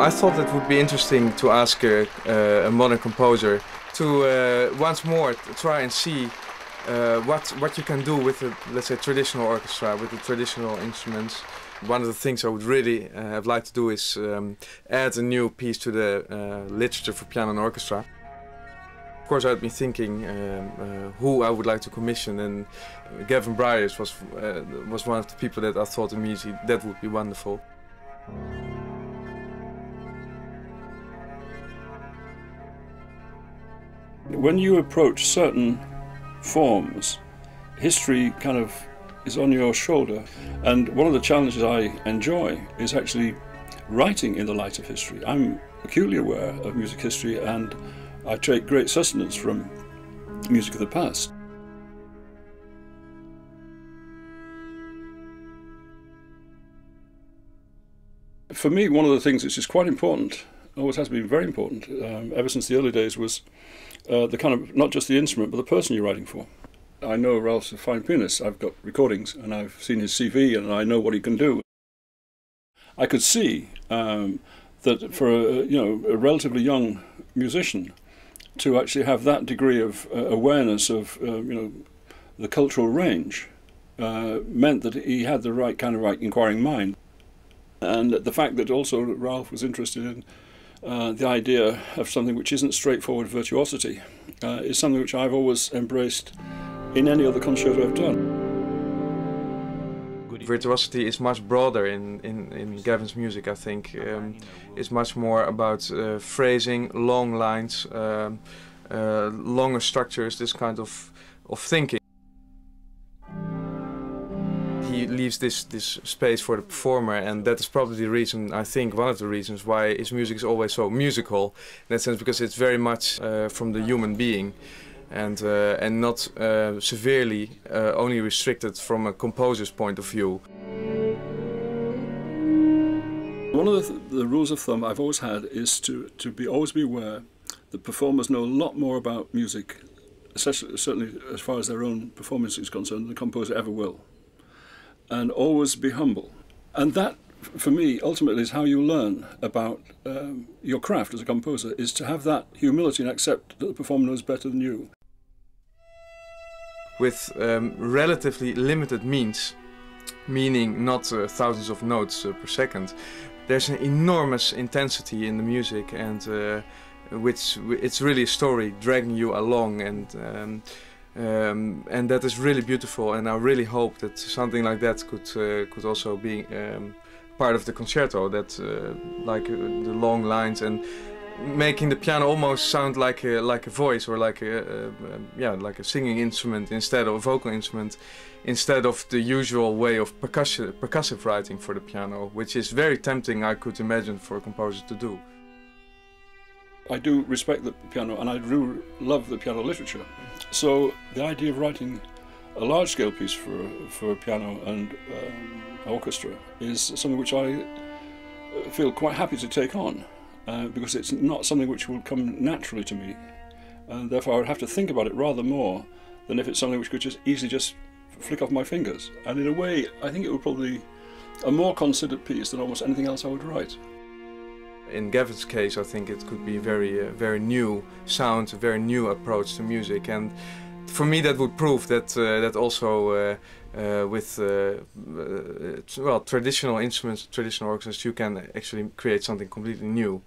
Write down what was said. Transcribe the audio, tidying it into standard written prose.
I thought it would be interesting to ask a modern composer to once more try and see what you can do with a, let's say, traditional orchestra, with the traditional instruments. One of the things I would really have liked to do is add a new piece to the literature for piano and orchestra. Of course, I'd been thinking who I would like to commission, and Gavin Bryars was one of the people that I thought immediately that would be wonderful. When you approach certain forms, history kind of is on your shoulder, and one of the challenges I enjoy is actually writing in the light of history. I'm acutely aware of music history, and I take great sustenance from music of the past. For me, one of the things which is quite important, always has been very important, ever since the early days, was the kind of, not just the instrument, but the person you're writing for. I know Ralph's a fine pianist. I've got recordings and I've seen his CV and I know what he can do. I could see that for a relatively young musician to actually have that degree of awareness of the cultural range meant that he had the right kind of inquiring mind. And the fact that also Ralph was interested in the idea of something which isn't straightforward virtuosity is something which I've always embraced in any other concerto I've done. Virtuosity is much broader in Gavin's music, I think. It's much more about phrasing, long lines, longer structures, this kind of thinking. He leaves this space for the performer, and that is probably the reason, I think, one of the reasons why his music is always so musical, in that sense, because it's very much from the human being, and not severely only restricted from a composer's point of view. One of the rules of thumb I've always had is to always be aware that performers know a lot more about music, certainly as far as their own performance is concerned, than the composer ever will. And always be humble. And that, for me, ultimately is how you learn about your craft as a composer, is to have that humility and accept that the performer knows better than you. With relatively limited means, meaning not thousands of notes per second, there's an enormous intensity in the music, and it's really a story dragging you along, and that is really beautiful, and I really hope that something like that could also be part of the concerto, that like the long lines and making the piano almost sound like a voice, or like a singing instrument instead of a vocal instrument, instead of the usual way of percussive writing for the piano, which is very tempting, I could imagine, for a composer to do. I do respect the piano, and I do love the piano literature. So the idea of writing a large-scale piece for a piano and orchestra is something which I feel quite happy to take on, because it's not something which will come naturally to me, and therefore I would have to think about it rather more than if it's something which could just easily just flick off my fingers. And in a way, I think it would probably be a more considered piece than almost anything else I would write. In Gavin's case, I think it could be very new sound, a very new approach to music, and for me that would prove that that also with well, traditional instruments, traditional orchestras, you can actually create something completely new.